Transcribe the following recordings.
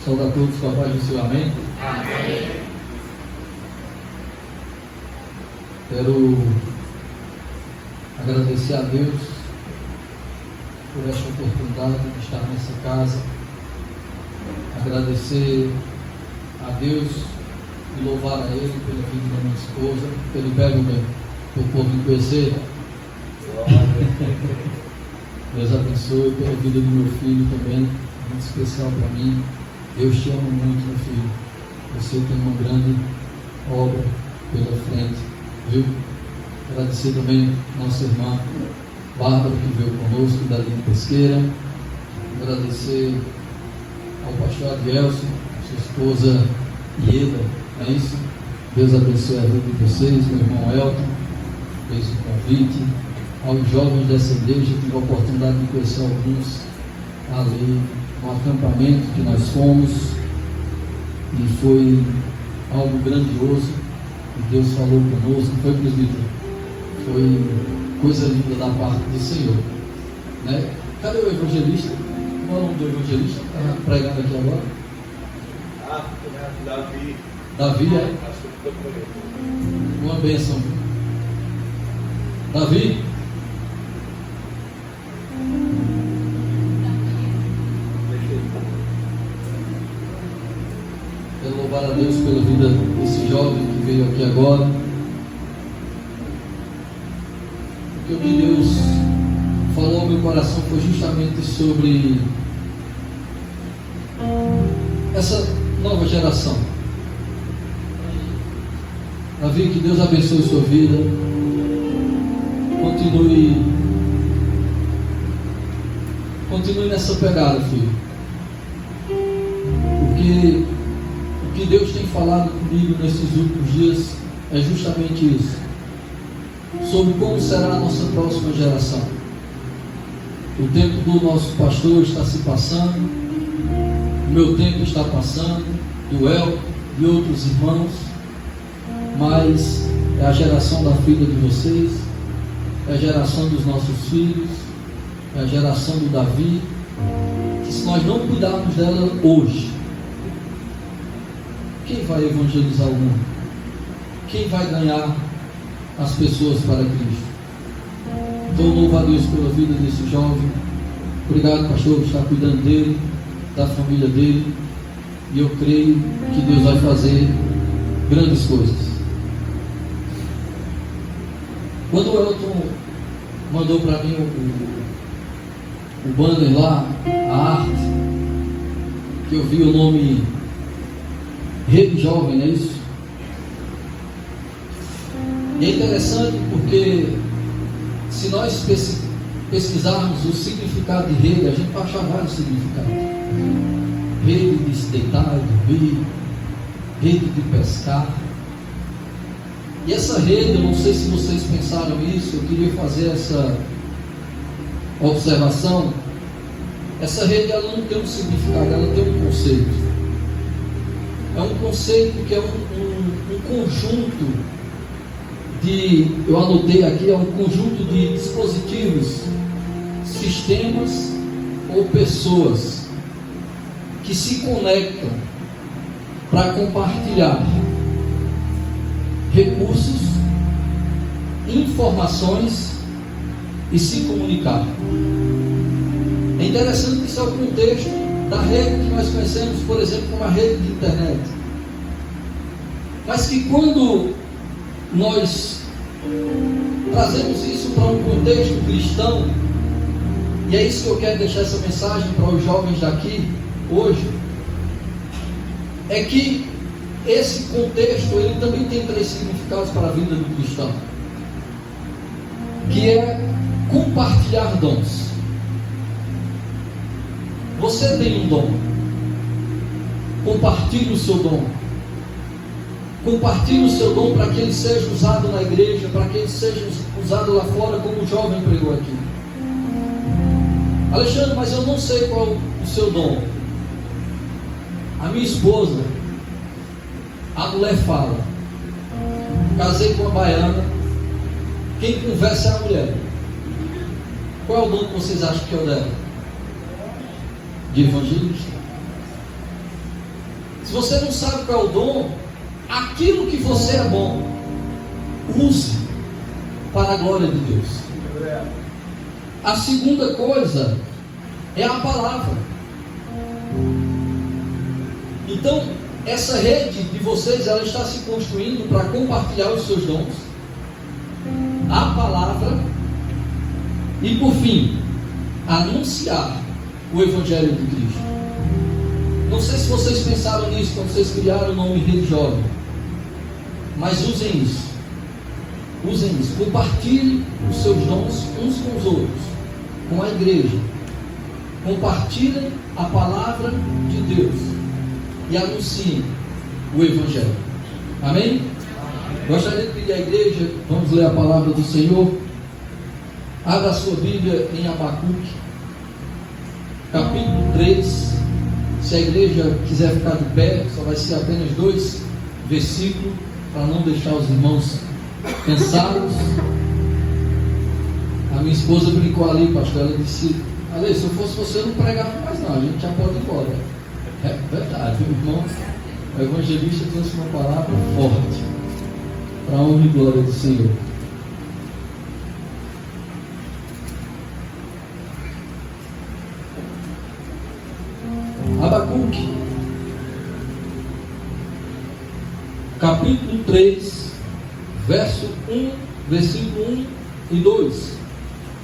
Saúde a todos com a paz do Senhor, amém? Amém. Quero agradecer a Deus por esta oportunidade de estar nessa casa. Agradecer a Deus e louvar a Ele pela vida da minha esposa, pelo belo meu povo me conhecer. Deus abençoe pela vida do meu filho também, muito especial para mim. Deus te ama muito, meu filho. Você tem uma grande obra pela frente, viu? Agradecer também a nossa irmã Bárbara, que veio conosco, da linha pesqueira. Agradecer ao pastor Adielson, sua esposa Ieda, não é isso? Deus abençoe a vida de vocês, meu irmão Elton, fez o convite. Aos jovens dessa igreja, tive a oportunidade de conhecer alguns ali no acampamento que nós fomos, e foi algo grandioso, e Deus falou conosco. Foi, presbítero? Foi coisa linda da parte do Senhor, né? Cadê o evangelista? Qual é o nome do evangelista? Está pregando aqui agora? Davi. Davi, é? Uma bênção. Davi? Quero louvar a Deus pela vida desse jovem que veio aqui agora. O que Deus falou ao meu coração foi justamente sobre essa nova geração. Davi, que Deus abençoe sua vida. Continue nessa pegada, filho. Porque o que Deus tem falado comigo nesses últimos dias é justamente isso, sobre como será a nossa próxima geração. O tempo do nosso pastor está se passando, o meu tempo está passando, do El e outros irmãos, mas é a geração da filha de vocês, é a geração dos nossos filhos, é a geração do Davi, que se nós não cuidarmos dela hoje, quem vai evangelizar o mundo? Quem vai ganhar as pessoas para Cristo? Então, louvo a Deus pela vida desse jovem. Obrigado, pastor, por estar cuidando dele, da família dele, e eu creio que Deus vai fazer grandes coisas. Quando o Elton mandou para mim o banner lá, a arte, que eu vi o nome Rede Jovem, não é isso? E é interessante porque se nós pesquisarmos o significado de rede, a gente vai achar vários significados. Rede de se deitar e dormir, rede de pescar. E essa rede, eu não sei se vocês pensaram isso, eu queria fazer essa observação. Essa rede, ela não tem um significado, ela tem um conceito. É um conceito que é um conjunto de, eu anotei aqui, é um conjunto de dispositivos, sistemas ou pessoas que se conectam para compartilhar recursos, informações e se comunicar. É interessante que isso é o contexto da rede que nós conhecemos, por exemplo, como a rede de internet. Mas que quando nós trazemos isso para um contexto cristão, e é isso que eu quero deixar essa mensagem para os jovens daqui hoje, é que esse contexto, ele também tem 3 significados para a vida do cristão, que é compartilhar dons. Você tem um dom, compartilhe o seu dom. Compartilhe o seu dom para que ele seja usado na igreja, para que ele seja usado lá fora, como o jovem pregou aqui. Alexandre, mas eu não sei qual o seu dom. A minha esposa, a mulher fala. Casei com uma baiana, quem conversa é a mulher. Qual é o dom que vocês acham que eu devo? De evangelista. Se você não sabe qual é o dom, aquilo que você é bom, use para a glória de Deus. A segunda coisa é a palavra. Então, essa rede de vocês, ela está se construindo para compartilhar os seus dons, a palavra e, por fim, anunciar o Evangelho de Cristo. Não sei se vocês pensaram nisso quando vocês criaram o nome Rede Jovem, mas usem isso. Usem isso. Compartilhem os seus dons uns com os outros, com a igreja. Compartilhem a palavra de Deus e anunciem o Evangelho. Amém? Gostaria de pedir à igreja, vamos ler a palavra do Senhor. Abra a sua Bíblia em Abacuque, capítulo 3. Se a igreja quiser ficar de pé, só vai ser apenas 2 versículos, para não deixar os irmãos cansados. A minha esposa brincou ali, pastor, ela disse: Ale, se eu fosse você, eu não pregava mais não, a gente já pode ir embora. É verdade, o irmão, o evangelista trouxe uma palavra forte, para a honra e glória do Senhor. Abacuque, capítulo 3, verso 1, versículo 1 e 2.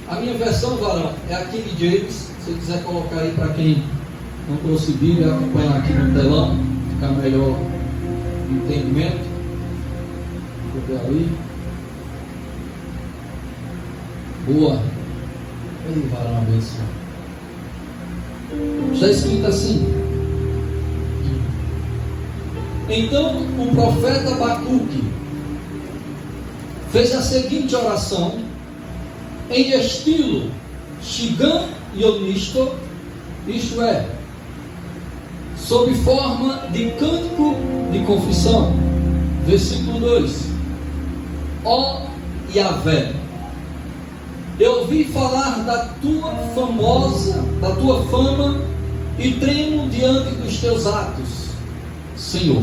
A minha versão, varão, é a King James. Se você quiser colocar aí para quem não trouxe Bíblia, acompanhar aqui no telão, ficar melhor o entendimento. Vou ver ali. Boa. Ei, varão abençoado. Está escrito assim: então o profeta Abacuque fez a seguinte oração em estilo Shigan Yonisto, isto é, sob forma de cântico de confissão. Versículo 2: ó Yahvé, eu ouvi falar da tua fama e tremo diante dos teus atos, Senhor.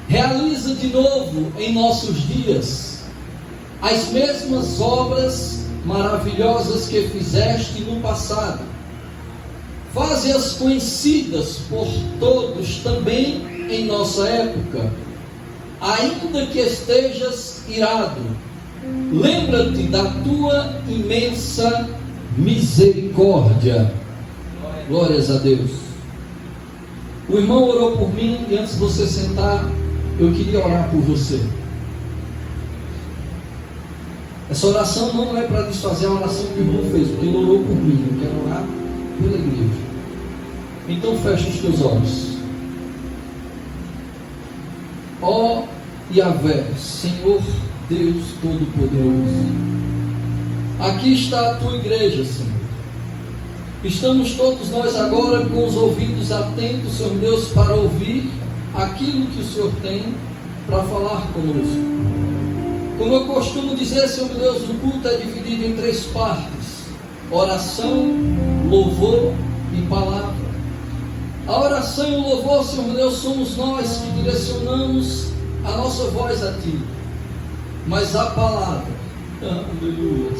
Realiza de novo em nossos dias as mesmas obras maravilhosas que fizeste no passado. Faze-as conhecidas por todos também em nossa época. Ainda que estejas irado, lembra-te da tua imensa misericórdia. Glórias a Deus. O irmão orou por mim, e antes de você sentar, eu queria orar por você. Essa oração não é para desfazer a oração que o irmão fez, porque ele orou por mim. Eu quero orar pela igreja. Então feche os teus olhos. Ó Yahvé, Senhor Deus Todo-Poderoso, aqui está a tua igreja, Senhor. Estamos todos nós agora com os ouvidos atentos, Senhor Deus, para ouvir aquilo que o Senhor tem para falar conosco. Como eu costumo dizer, Senhor Deus, o culto é dividido em 3 partes: oração, louvor e palavra. A oração e o louvor, Senhor Deus, somos nós que direcionamos a nossa voz a Ti. Mas a palavra, aleluia,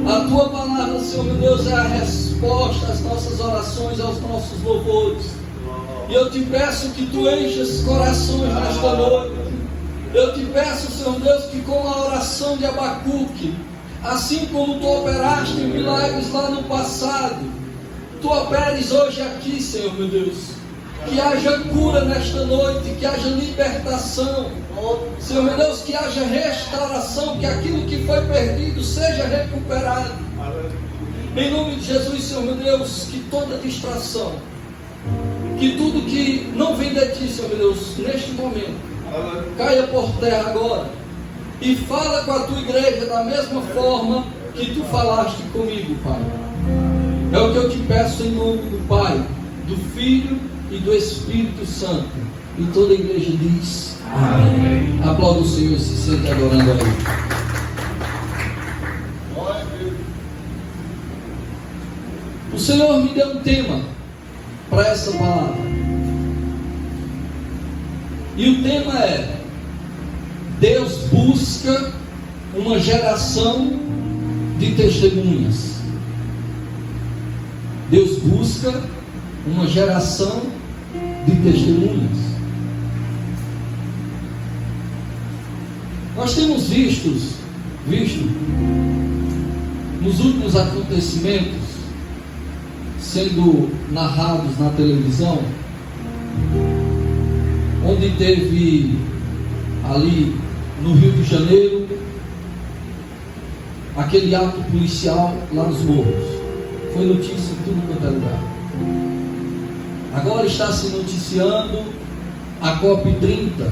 a Tua palavra, Senhor meu Deus, é a resposta às nossas orações, aos nossos louvores. E eu te peço que Tu enchas corações nesta noite. Eu te peço, Senhor Deus, que com a oração de Abacuque, assim como Tu operaste milagres lá no passado, Tu operes hoje aqui, Senhor meu Deus. Que haja cura nesta noite, que haja libertação, Senhor meu Deus, que haja restauração, que aquilo que foi perdido seja recuperado. Em nome de Jesus, Senhor meu Deus, que toda distração, que tudo que não vem de Ti, Senhor meu Deus, neste momento, caia por terra agora. E fala com a Tua igreja da mesma forma que Tu falaste comigo, Pai. É o que eu te peço em nome do Pai, do Filho e do Espírito Santo. E toda a igreja diz amém. Aplauda o Senhor e se sente adorando a Ele. O Senhor me deu um tema para essa palavra. E o tema é: Deus busca uma geração de testemunhas. Deus busca uma geração de testemunhas. Nós temos visto nos últimos acontecimentos sendo narrados na televisão, onde teve ali no Rio de Janeiro aquele ato policial lá nos morros. Foi notícia em tudo quanto é lugar. Agora está se noticiando a COP30.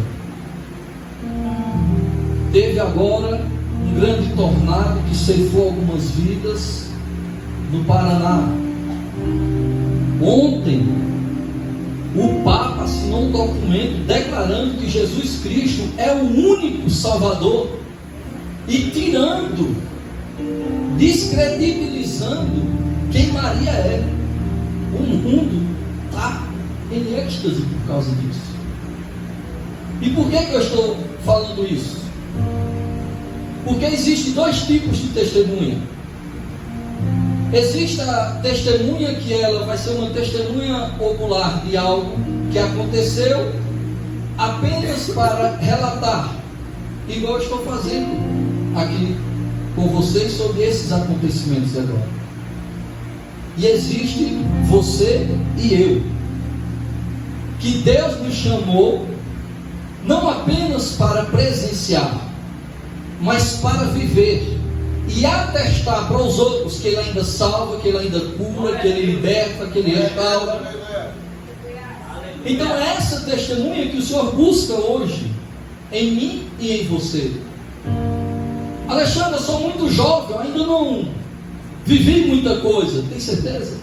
Teve agora um grande tornado que ceifou algumas vidas no Paraná. Ontem, o Papa assinou um documento declarando que Jesus Cristo é o único Salvador e tirando, descredibilizando quem Maria é. O mundo está em êxtase por causa disso. E por que eu estou falando isso? Porque existem dois tipos de testemunha. Existe a testemunha que ela vai ser uma testemunha ocular de algo que aconteceu apenas para relatar, igual eu estou fazendo aqui com vocês sobre esses acontecimentos agora. E existe você e eu, que Deus nos chamou não apenas para presenciar, mas para viver e atestar para os outros que Ele ainda salva, que Ele ainda cura, que Ele liberta, que Ele restaura. Então é essa testemunha que o Senhor busca hoje em mim e em você. Alexandre, eu sou muito jovem, eu ainda não vivi muita coisa. Tem certeza?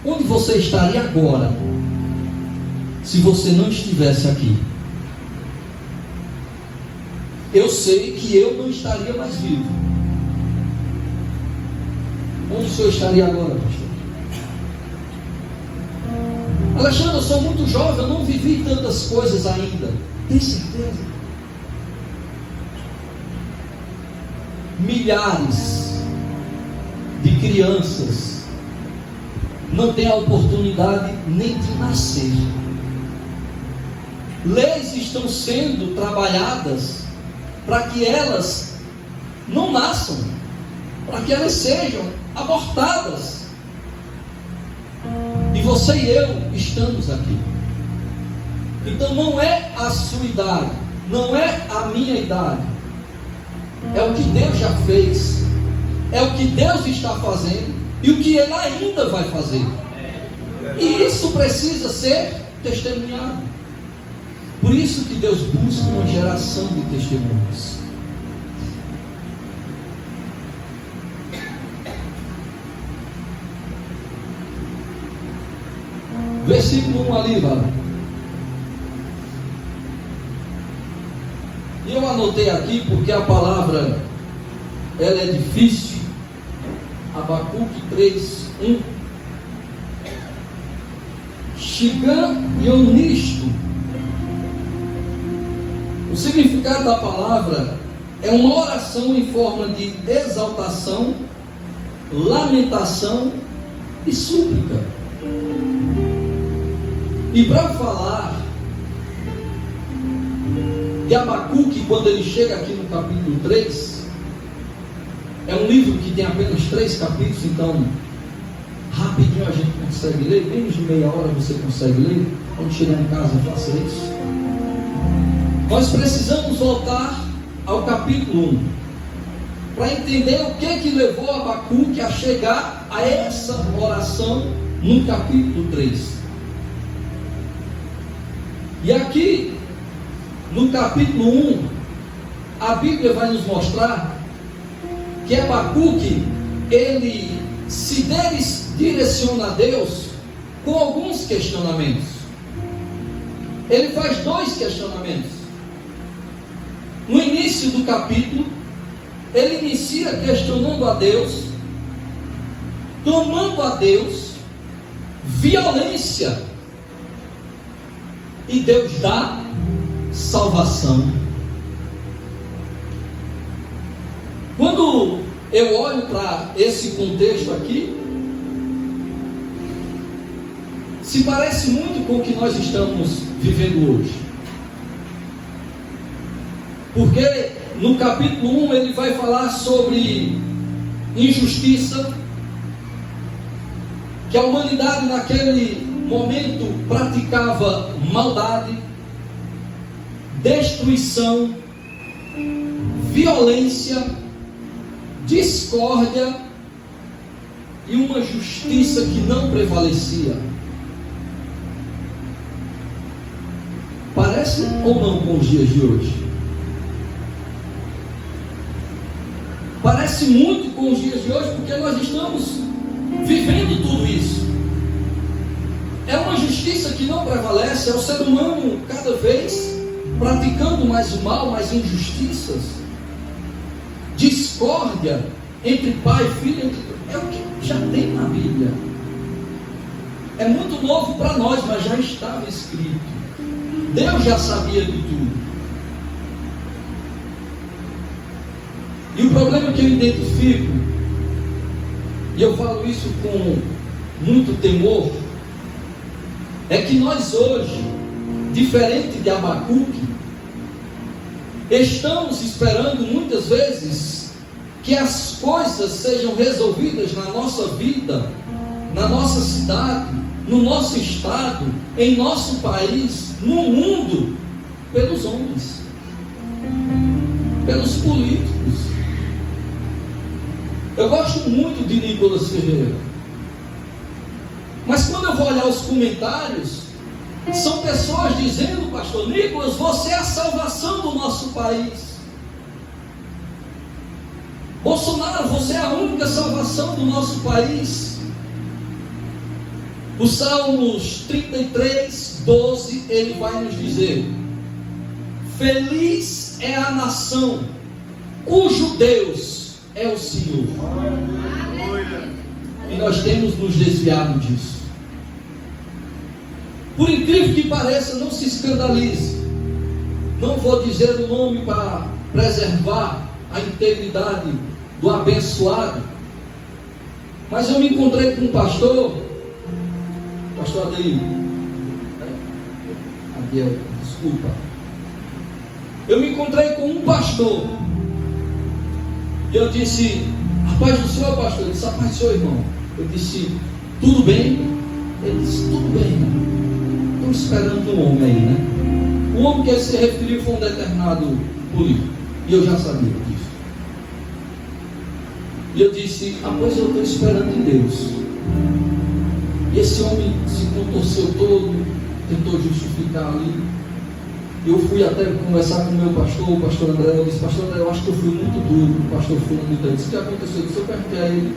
Onde você estaria agora se você não estivesse aqui? Eu sei que eu não estaria mais vivo. Onde o senhor estaria agora, pastor? Alexandre, eu sou muito jovem, eu não vivi tantas coisas ainda. Tem certeza? Milhares de crianças não têm a oportunidade nem de nascer. Leis estão sendo trabalhadas para que elas não nasçam, para que elas sejam abortadas. E você e eu estamos aqui. Então não é a sua idade, não é a minha idade, é o que Deus já fez, é o que Deus está fazendo e o que Ele ainda vai fazer. E isso precisa ser testemunhado. Por isso que Deus busca uma geração de testemunhas. Versículo 1 ali, vai. E eu anotei aqui porque a palavra ela é difícil. Abacuque 3:1. Shigan Yonisto. O significado da palavra é uma oração em forma de exaltação, lamentação e súplica. E para falar de Abacuque, quando ele chega aqui no capítulo 3, é um livro que tem apenas 3 capítulos, então rapidinho a gente consegue ler, menos de meia hora você consegue ler. Quando chegar em casa, faça isso. Nós precisamos voltar ao capítulo 1 para entender o que levou Abacuque a chegar a essa oração no capítulo 3. E aqui no capítulo 1 a Bíblia vai nos mostrar que Abacuque ele se direciona a Deus com alguns questionamentos. Ele faz 2 questionamentos. No início do capítulo, ele inicia questionando a Deus, clamando a Deus violência e Deus dá salvação. Quando eu olho para esse contexto aqui, se parece muito com o que nós estamos vivendo hoje. Porque no capítulo 1 ele vai falar sobre injustiça, que a humanidade naquele momento praticava maldade, destruição, violência, discórdia e uma justiça que não prevalecia. Parece ou não com os dias de hoje? Parece muito com os dias de hoje, porque nós estamos vivendo tudo isso. É uma justiça que não prevalece, é o ser humano cada vez praticando mais o mal, mais injustiças, discórdia entre pai e filho, é o que já tem na Bíblia. É muito novo para nós, mas já estava escrito. Deus já sabia de tudo. E o problema que eu identifico, e eu falo isso com muito temor, é que nós hoje, diferente de Abacuque, estamos esperando muitas vezes que as coisas sejam resolvidas na nossa vida, na nossa cidade, no nosso estado, em nosso país, no mundo, pelos homens, pelos políticos. Eu gosto muito de Nicolas Ferreira, mas quando eu vou olhar os comentários, são pessoas dizendo: pastor Nicolas, você é a salvação do nosso país. Bolsonaro, você é a única salvação do nosso país. O Salmos 33, 12, ele vai nos dizer: feliz é a nação cujo Deus é o Senhor. E nós temos nos desviado disso. Por incrível que pareça, não se escandalize. Não vou dizer o nome para preservar a integridade do abençoado, mas eu me encontrei com um pastor Adeil, desculpa. Eu me encontrei com um pastor, e eu disse: a paz do Senhor, pastor. Ele disse: a paz do Senhor, irmão. Eu disse: tudo bem? Ele disse: tudo bem, irmão. Estou esperando um homem aí, né? O homem que ele se referiu foi um determinado político, e eu já sabia disso. E eu disse: ah, pois eu estou esperando em Deus. E esse homem se contorceu todo, tentou justificar ali. Eu fui até conversar com o meu pastor, o pastor André. Eu disse: pastor André, eu acho que eu fui muito duro. O pastor Fulano me disse: o que aconteceu? Eu disse: eu perguntei a ele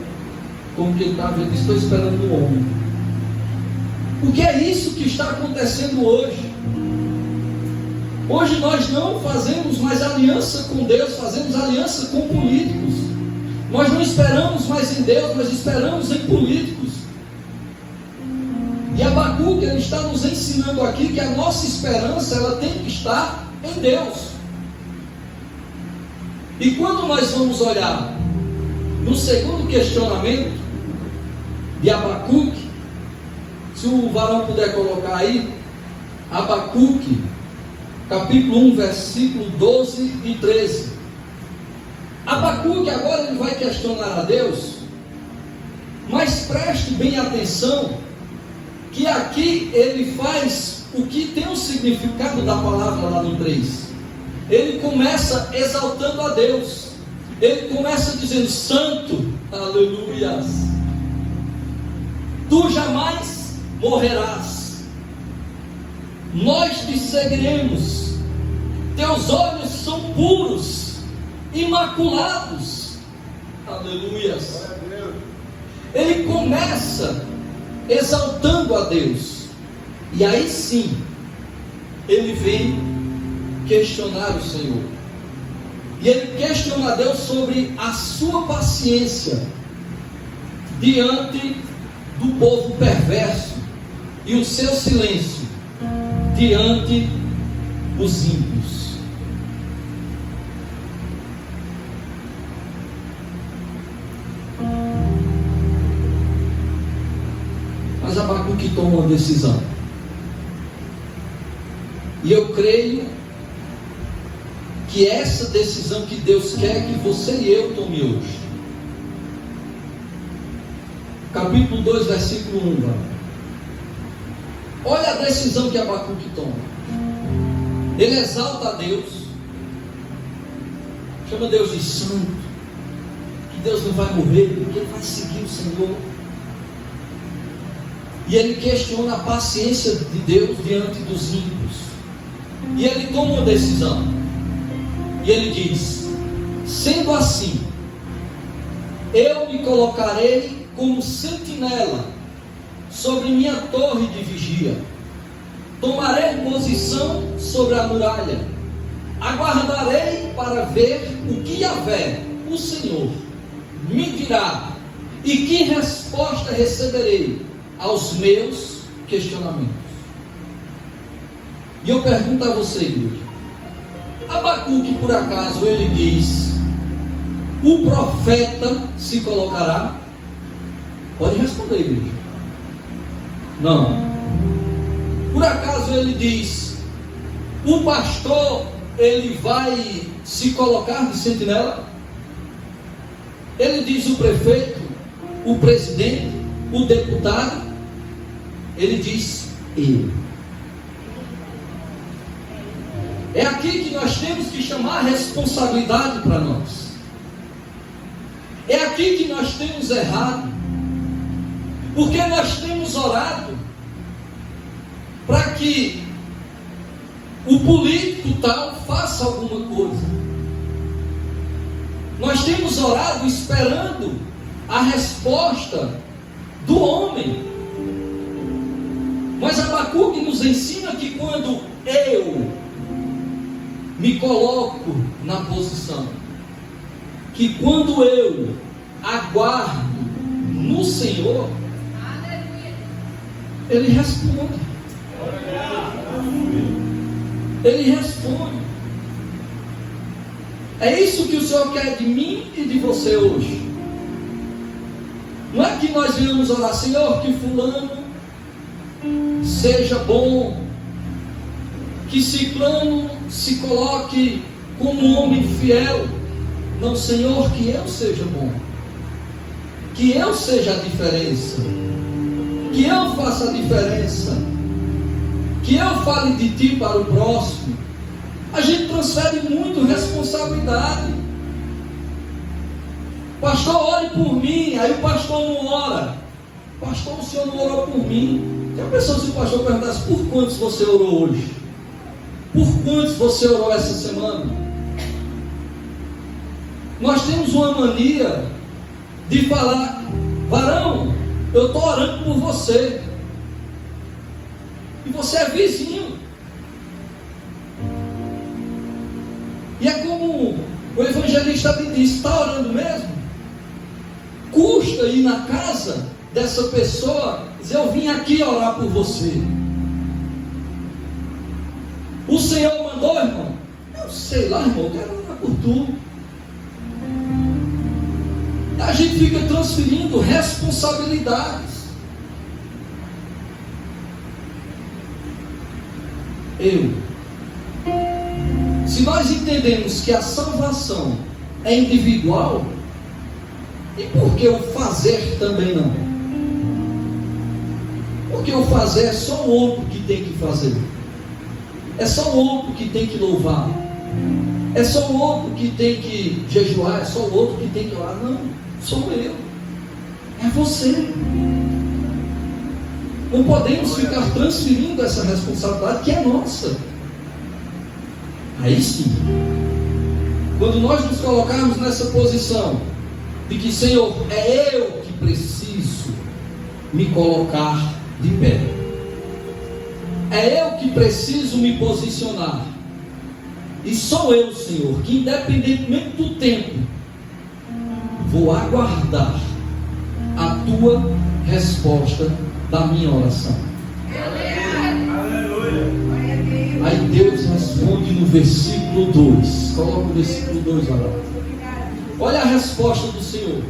como que ele estava. Ele disse: estou esperando o homem. Porque é isso que está acontecendo hoje. Hoje nós não fazemos mais aliança com Deus, fazemos aliança com políticos. Nós não esperamos mais em Deus, nós esperamos em políticos. E Abacuque, ele está nos ensinando aqui que a nossa esperança, ela tem que estar em Deus. E quando nós vamos olhar no segundo questionamento de Abacuque, se o varão puder colocar aí, Abacuque, capítulo 1, versículo 12 e 13. Abacuque agora ele vai questionar a Deus, mas preste bem atenção, que aqui ele faz o que tem o significado da palavra lá no 3. Ele começa exaltando a Deus. Ele começa dizendo: santo, aleluias, tu jamais morrerás, nós te seguiremos, teus olhos são puros, imaculados, aleluias. Ele começa exaltando a Deus, e aí sim ele vem questionar o Senhor, e ele questiona a Deus sobre a sua paciência diante do povo perverso e o seu silêncio diante dos ímpios. Mas Abacuque toma uma decisão. E eu creio que essa decisão que Deus quer que você e eu tome hoje. Capítulo 2, versículo 1. Olha a decisão que Abacuque toma. Ele exalta a Deus, chama Deus de santo, que Deus não vai morrer, porque ele vai seguir o Senhor. E ele questiona a paciência de Deus diante dos ímpios. E ele toma uma decisão. E ele diz: sendo assim, eu me colocarei como sentinela sobre minha torre de vigia. Tomarei posição sobre a muralha. Aguardarei para ver o que Yahvé, o Senhor, me dirá e que resposta receberei aos meus questionamentos. E eu pergunto a você, igreja: Abacuque, por acaso, ele diz: o profeta se colocará? Pode responder, igreja. Não. Por acaso ele diz: o pastor, ele vai se colocar de sentinela? Ele diz: o prefeito, o presidente, o deputado? Ele diz: eu. É aqui que nós temos que chamar a responsabilidade para nós. É aqui que nós temos errado. Porque nós temos orado para que o político tal faça alguma coisa. Nós temos orado esperando a resposta do homem. Mas Abacuque nos ensina que quando eu me coloco na posição, que quando eu aguardo no Senhor, Ele responde. Ele responde. É isso que o Senhor quer de mim e de você hoje. Não é que nós venhamos orar: Senhor, que fulano seja bom, que ciclano se coloque como um homem fiel. Não, Senhor, que eu seja bom, que eu seja a diferença, que eu faça a diferença, que eu fale de Ti para o próximo. A gente transfere muito responsabilidade. Pastor, ore por mim. Aí o pastor não ora. Pastor, o senhor não orou por mim. Já pensou se o pastor perguntasse: por quantos você orou hoje? Por quantos você orou essa semana? Nós temos uma mania de falar: varão, eu estou orando por você, e você é vizinho. E é como o evangelista me disse: está orando mesmo? Custa ir na casa dessa pessoa e dizer: eu vim aqui orar por você. O Senhor mandou, irmão? Eu sei lá, irmão, eu quero orar por tu. A gente fica transferindo responsabilidades. Se nós entendemos que a salvação é individual, e por que o fazer também não? Porque o fazer é só o outro que tem que fazer. É só o outro que tem que louvar. É só o outro que tem que jejuar. É só o outro que tem que orar. Não, sou eu. É você. Não podemos ficar transferindo essa responsabilidade que é nossa. Aí sim, quando nós nos colocarmos nessa posição de que, Senhor, é eu que preciso me colocar de pé, é eu que preciso me posicionar, e sou eu, Senhor, que independentemente do tempo, vou aguardar a Tua resposta da minha oração. Aleluia. Aí Deus responde no versículo 2. Coloca o versículo 2 lá. Olha a resposta do Senhor.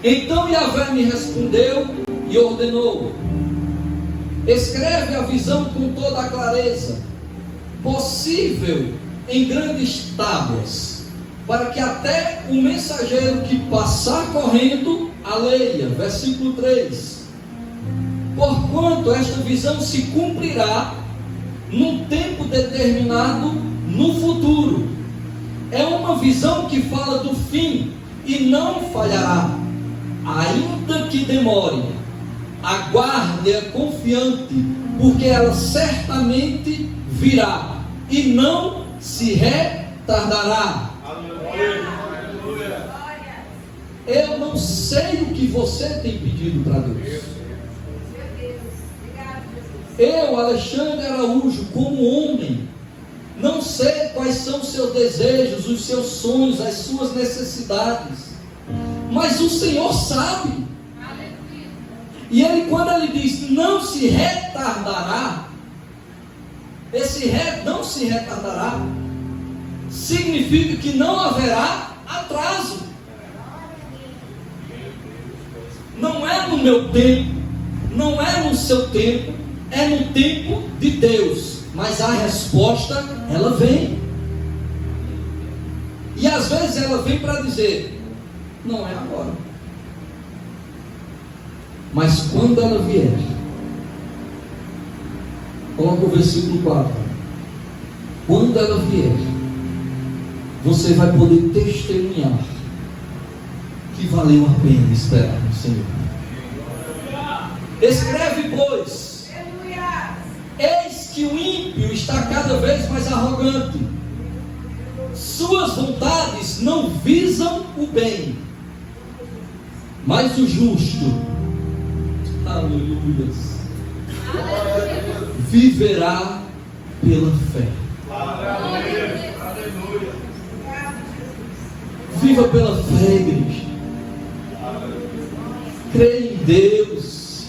Então Yahvé me respondeu e ordenou: escreve a visão com toda a clareza possível em grandes tábuas, para que até o mensageiro que passar correndo a leia. Versículo 3. Porquanto esta visão se cumprirá num tempo determinado no futuro. É uma visão que fala do fim e não falhará, ainda que demore. Aguarde-a confiante, porque ela certamente virá e não se retardará. Eu não sei o que você tem pedido para Deus. Eu, Alexandre Araújo, como homem, não sei quais são os seus desejos, os seus sonhos, as suas necessidades, mas o Senhor sabe. E Ele, quando Ele diz não se retardará, esse não se retardará significa que não haverá atraso. Não é no meu tempo, não é no seu tempo, é no tempo de Deus. Mas a resposta, ela vem. E às vezes ela vem para dizer: não é agora. Mas quando ela vier, coloca o versículo 4. Quando ela vier, você vai poder testemunhar que valeu a pena esperar no Senhor. Escreve, pois: eis que o ímpio está cada vez mais arrogante, suas vontades não visam o bem, mas o justo, aleluia, viverá pela fé. Viva pela fé, igreja. Creia em Deus.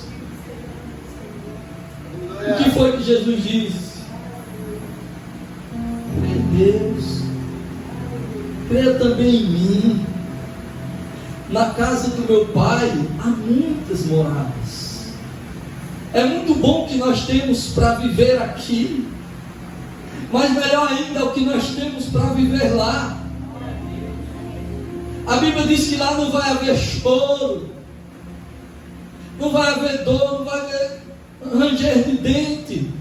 O que foi que Jesus disse? Creia em Deus. Creia também em mim. Na casa do meu Pai há muitas moradas. É muito bom que nós temos para viver aqui, mas melhor ainda é o que nós temos para viver lá. A Bíblia diz que lá não vai haver choro, não vai haver dor, não vai haver ranger de dente.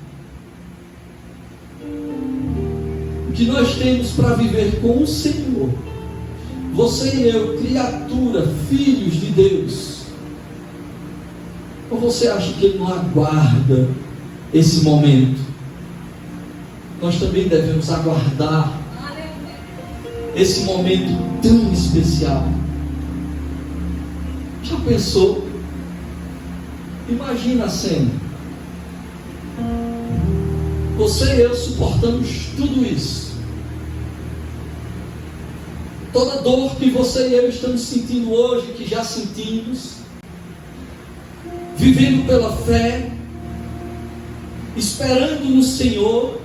O que nós temos para viver com o Senhor, você e eu, criatura, filhos de Deus. Ou você acha que Ele não aguarda esse momento? Nós também devemos aguardar esse momento tão especial. Já pensou? Imagina a cena. Você e eu suportamos tudo isso. Toda dor que você e eu estamos sentindo hoje, que já sentimos, vivendo pela fé, esperando no Senhor.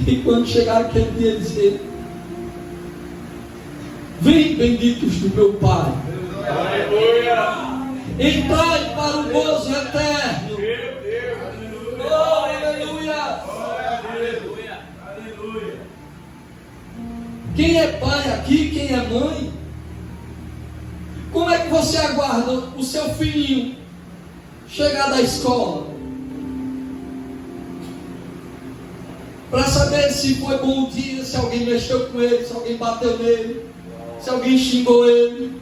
E quando chegar aquele dia, dizer: vem, benditos do meu Pai, aleluia, entrai para o gozo eterno. Oh, aleluia. Quem é pai aqui? Quem é mãe? Como é que você aguarda o seu filhinho chegar da escola, para saber se foi bom o dia, se alguém mexeu com ele, se alguém bateu nele, se alguém xingou ele?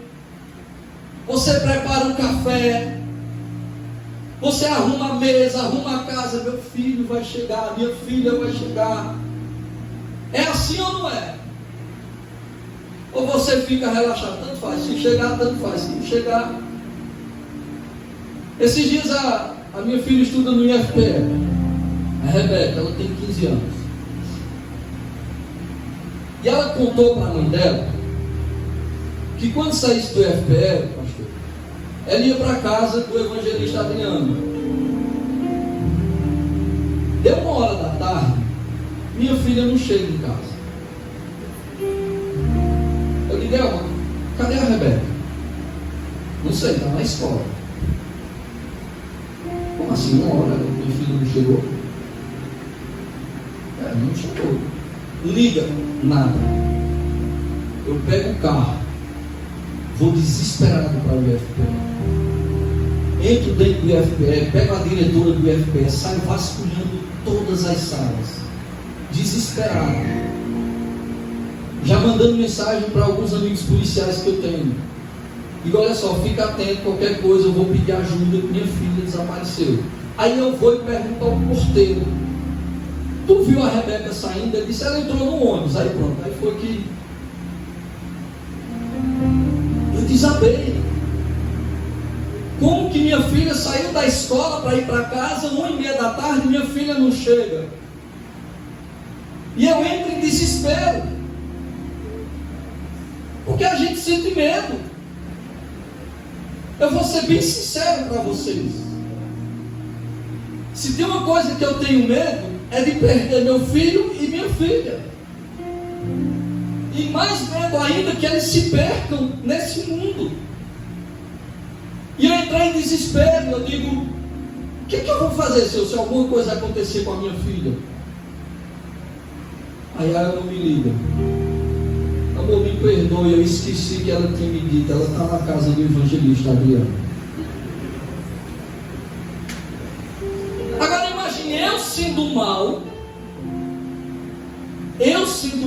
Você prepara um café, você arruma a mesa, arruma a casa. Meu filho vai chegar, minha filha vai chegar. É assim ou não é? Ou você fica relaxado? Tanto faz, se chegar, tanto faz, se não chegar. Esses dias a minha filha estuda no IFPE, a Rebeca, ela tem 15 anos. E ela contou para a mãe dela que quando saísse do IFPE, pastor, ela ia para a casa do evangelista Adriano. Deu 1h, minha filha não chega em casa. Eu digo, Elma, cadê a Rebeca? Não sei, está na escola. Como assim, 1h? Minha filha não chegou? Não chegou. Liga, nada. Eu pego o carro, vou desesperado para o IFPE. Entro dentro do IFPE, pego a diretora do IFPE, saio vasculhando todas as salas, desesperado, já mandando mensagem para alguns amigos policiais que eu tenho. Digo, olha só, fica atento, qualquer coisa eu vou pedir ajuda, que minha filha desapareceu. Aí eu vou e pergunto ao porteiro, tu viu a Rebeca saindo? Ele disse, ela entrou no ônibus. Aí pronto, aí foi que eu desabei. Como que minha filha saiu da escola para ir para casa, 1h30, minha filha não chega. E eu entro em desespero, porque a gente sente medo. Eu vou ser bem sincero para vocês. Se tem uma coisa que eu tenho medo, é de perder meu filho e minha filha. E mais medo ainda que eles se percam nesse mundo. E eu entrei em desespero. Eu digo, o que eu vou fazer se alguma coisa acontecer com a minha filha? Aí ela não me liga. Amor, me perdoe, eu esqueci que ela tinha me dito. Ela está na casa do evangelista Adriano. Agora imagine eu sendo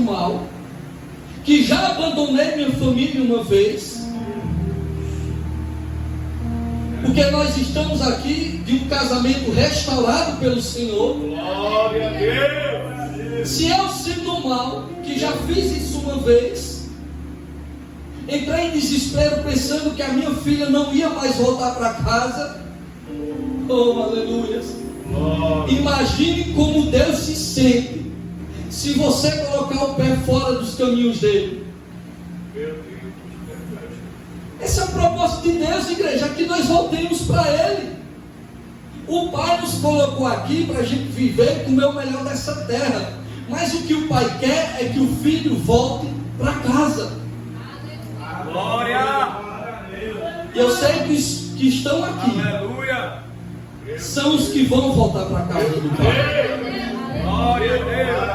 mal, que já abandonei minha família uma vez, porque nós estamos aqui de um casamento restaurado pelo Senhor. Glória a Deus. Se eu sendo mal, que já fiz isso uma vez, entrei em desespero pensando que a minha filha não ia mais voltar para casa. Oh, aleluia. Imagine como Deus se sente se você colocar o pé fora dos caminhos dele. Esse é o propósito de Deus, igreja, que nós voltemos para Ele. O Pai nos colocou aqui para a gente viver e comer o melhor dessa terra. Mas o que o Pai quer é que o filho volte para casa. Glória! E eu sei que estão aqui. Aleluia! São os que vão voltar para a casa do Pai. Glória a Deus!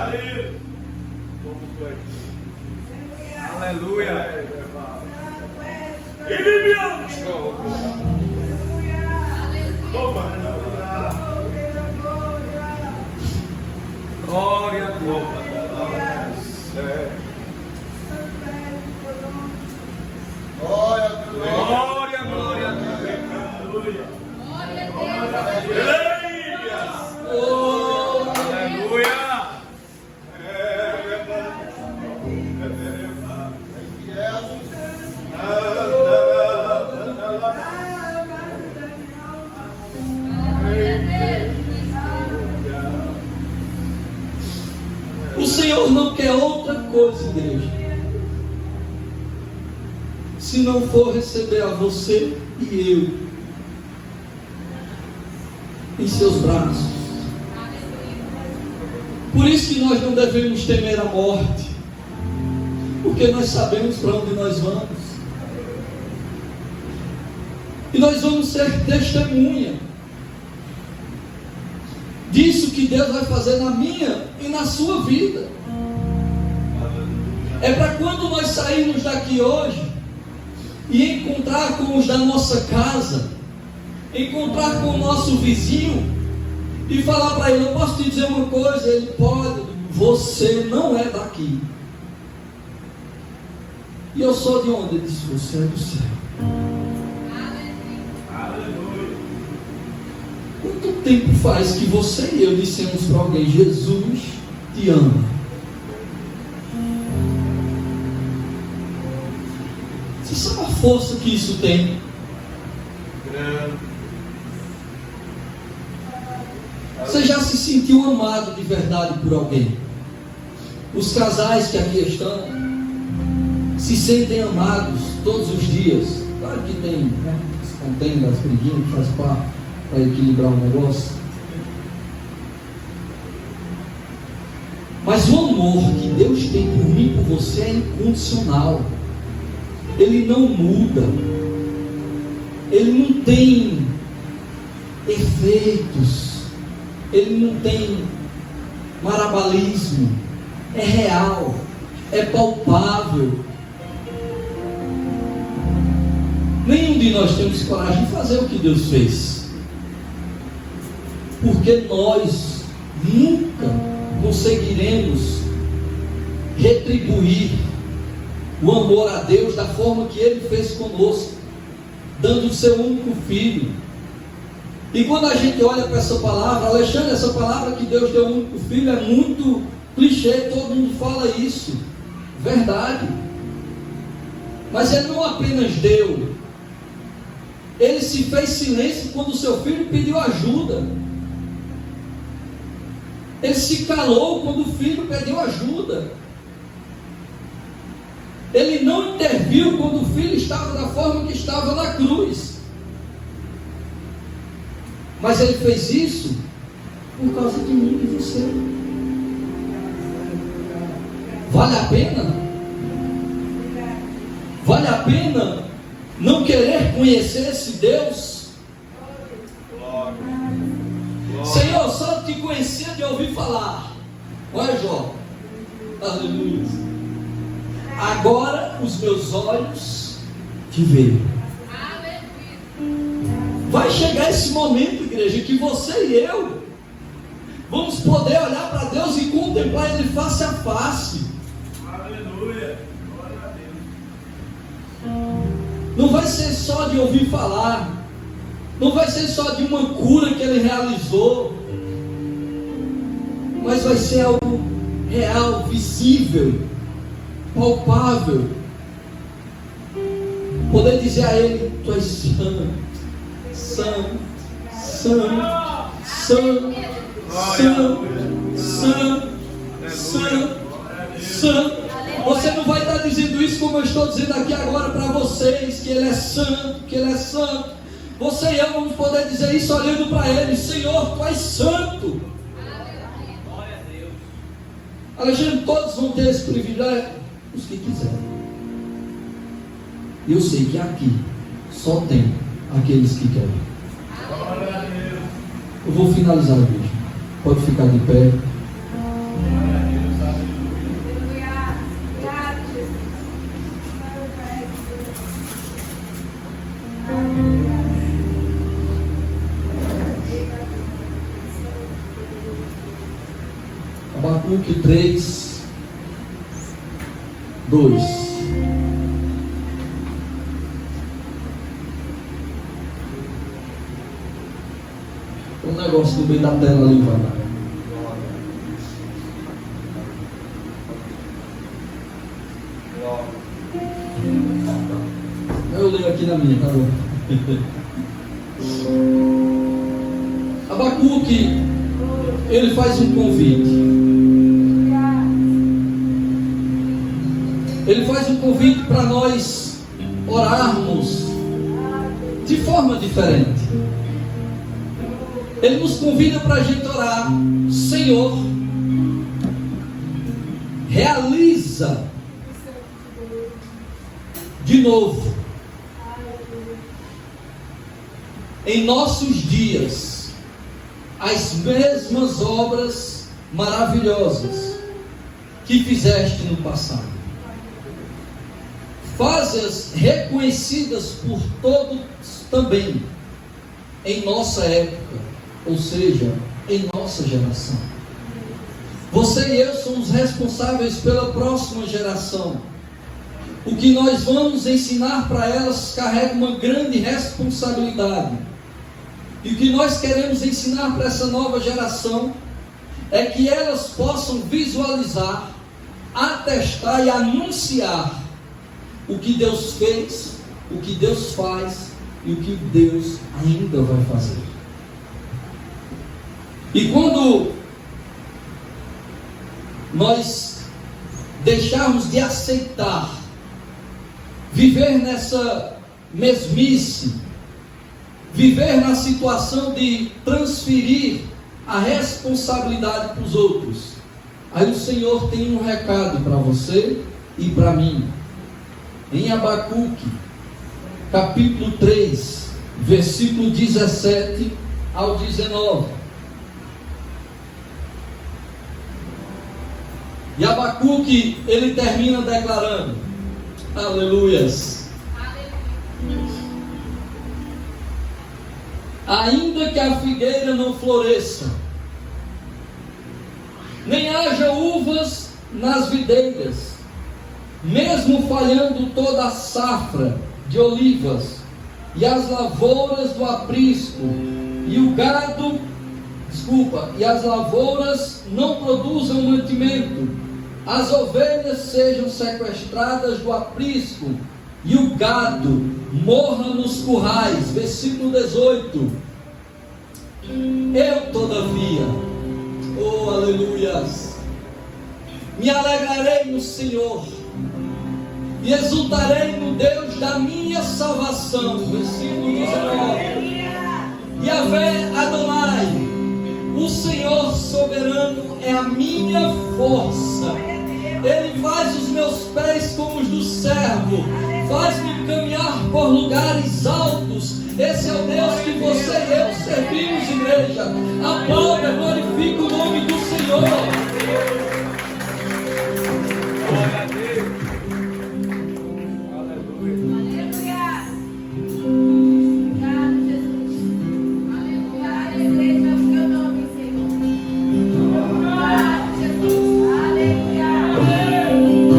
Aleluia! Glória a Deus! Glória, glória a Deus! Oh, aleluia! O Senhor não quer outra coisa, igreja, se não for receber a você e eu em seus braços. Por isso que nós não devemos temer a morte, porque nós sabemos para onde nós vamos, e nós vamos ser testemunha disso que Deus vai fazer na minha e na sua vida. É para quando nós sairmos daqui hoje e encontrar com os da nossa casa, encontrar com o nosso vizinho e falar para ele, eu posso te dizer uma coisa? Ele pode, você não é daqui. E eu sou de onde? Ele disse, você é do céu. Quanto tempo faz que você e eu dissemos para alguém, Jesus te ama? Você sabe a força que isso tem? Você já se sentiu amado de verdade por alguém? Os casais que aqui estão se sentem amados todos os dias. Claro que tem, né, as contendas, as briguinhas que faz parte para equilibrar o negócio. Mas o amor que Deus tem por mim e por você é incondicional. Ele não muda. Ele não tem efeitos. Ele não tem marabalismo. É real. É palpável. Nenhum de nós temos coragem de fazer o que Deus fez. Porque nós nunca conseguiremos retribuir o amor a Deus da forma que Ele fez conosco, dando o seu único filho. E quando a gente olha para essa palavra, Alexandre, essa palavra que Deus deu o único filho é muito clichê, todo mundo fala isso, verdade. Mas Ele não apenas deu, Ele se fez silêncio quando o seu filho pediu ajuda. Ele se calou quando o filho pediu ajuda. Ele não interviu quando o filho estava da forma que estava na cruz. Mas Ele fez isso por causa de mim e de você. Vale a pena? Vale a pena não querer conhecer esse Deus? Senhor, só te conhecia de ouvir falar. Olha, Jó. Aleluia. Agora os meus olhos te veem. Vai chegar esse momento, igreja, que você e eu vamos poder olhar para Deus e contemplar Ele face a face. Aleluia. Glória a Deus. Não vai ser só de ouvir falar. Não vai ser só de uma cura que Ele realizou. Mas vai ser algo real, visível, palpável. Poder dizer a Ele: Tu és santo, santo, santo, santo, santo, santo, santo, santo. Você não vai estar dizendo isso como eu estou dizendo aqui agora para vocês, que Ele é santo, que Ele é santo. Você e eu vamos poder dizer isso olhando para Ele: Senhor, Tu és santo. Alexandre, todos vão ter esse privilégio, os que quiserem. Eu sei que aqui só tem aqueles que querem. Eu vou finalizar o vídeo. Pode ficar de pé. Abacuque 3, 2. Tem um negócio no meio da tela ali, vai lá. Eu leio aqui na minha, tá bom? Abacuque, ele faz um convite. Ele faz um convite para nós orarmos de forma diferente. Ele nos convida para a gente orar: Senhor, realiza de novo em nossos dias as mesmas obras maravilhosas que fizeste no passado. Faze-as reconhecidas por todos também em nossa época, ou seja, em nossa geração. Você e eu somos responsáveis pela próxima geração. O que nós vamos ensinar para elas carrega uma grande responsabilidade. E o que nós queremos ensinar para essa nova geração é que elas possam visualizar, atestar e anunciar o que Deus fez, o que Deus faz e o que Deus ainda vai fazer. E quando nós deixarmos de aceitar viver nessa mesmice, viver na situação de transferir a responsabilidade para os outros, Aí o Senhor tem um recado para você e para mim. Em Abacuque, capítulo 3, versículo 17 ao 19. E Abacuque, ele termina declarando: aleluias. Ainda que a figueira não floresça, nem haja uvas nas videiras, mesmo falhando toda a safra de olivas, e as lavouras do aprisco, e as lavouras não produzam mantimento, as ovelhas sejam sequestradas do aprisco, e o gado morra nos currais. Versículo 18. Eu, todavia, oh aleluias, me alegrarei no Senhor, e exultarei no Deus da minha salvação. Versículo 19. Yahvé Adonai, o Senhor soberano é a minha força. Ele faz os meus pés como os do servo, faz-me caminhar por lugares altos. Esse é o Deus que você e eu servimos, igreja. Aplauda, glorifica o nome do Senhor. Glória a Deus. Aleluia. Obrigado, Jesus. Aleluia. Igreja, o teu nome, Senhor. Obrigado, Jesus. Aleluia. Aleluia.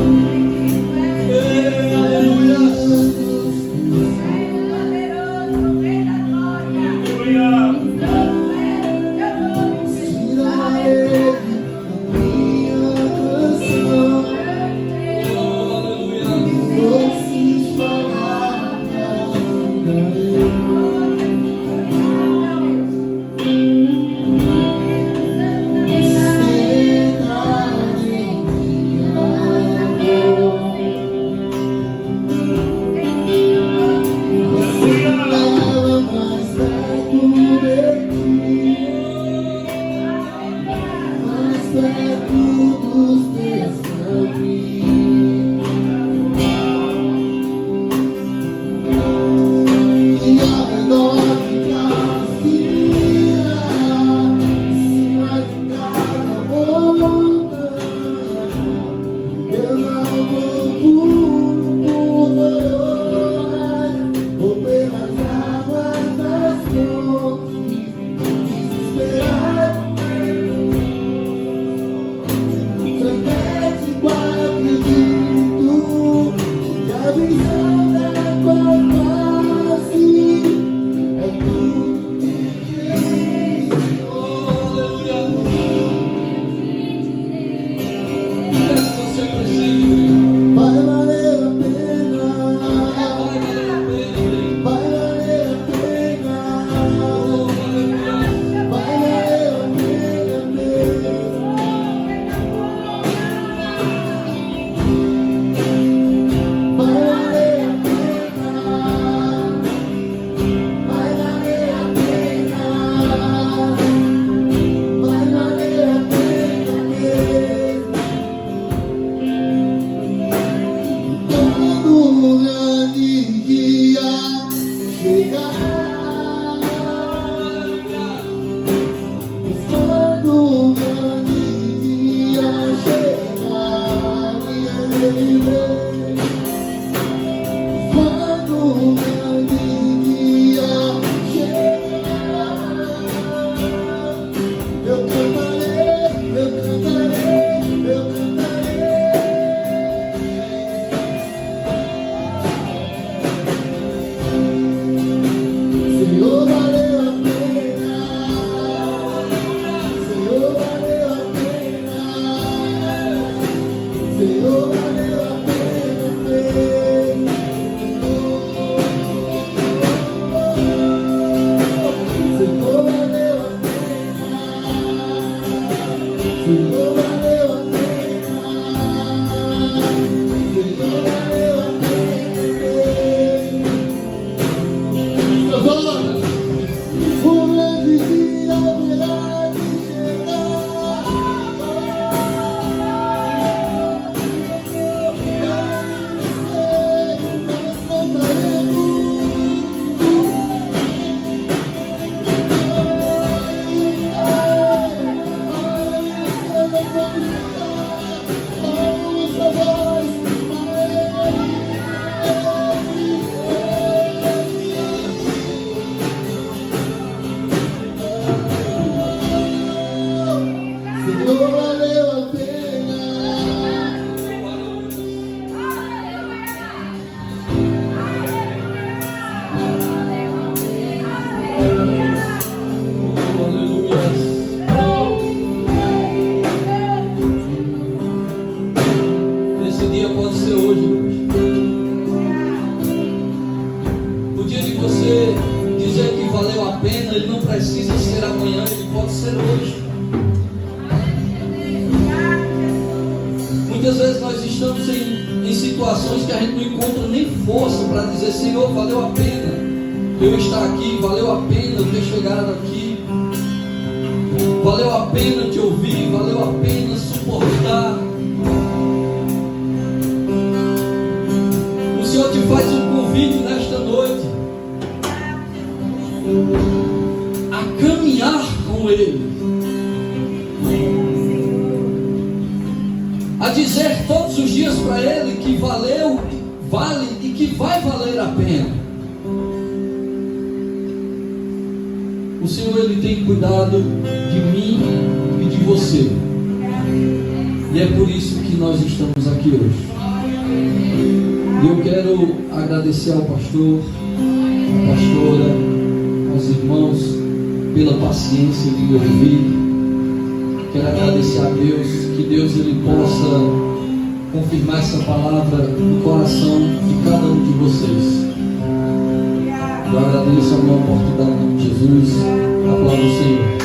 amanhã, ele pode ser hoje. Muitas vezes nós estamos em situações que a gente não encontra nem força para dizer: Senhor, valeu a pena eu estar aqui, valeu a pena eu ter chegado aqui, valeu a pena te ouvir, valeu a pena suportar. O Senhor te faz um convite nesta noite a caminhar com Ele, a dizer todos os dias para Ele que valeu, vale e que vai valer a pena. O Senhor, Ele tem cuidado de mim e de você, e é por isso que nós estamos aqui hoje. E eu quero agradecer ao pastor, à pastora, aos irmãos pela paciência de me ouvir. Quero agradecer a Deus, que Deus Ele possa confirmar essa palavra no coração de cada um de vocês. Eu agradeço a minha oportunidade em nome de Jesus. Aplaudo o Senhor.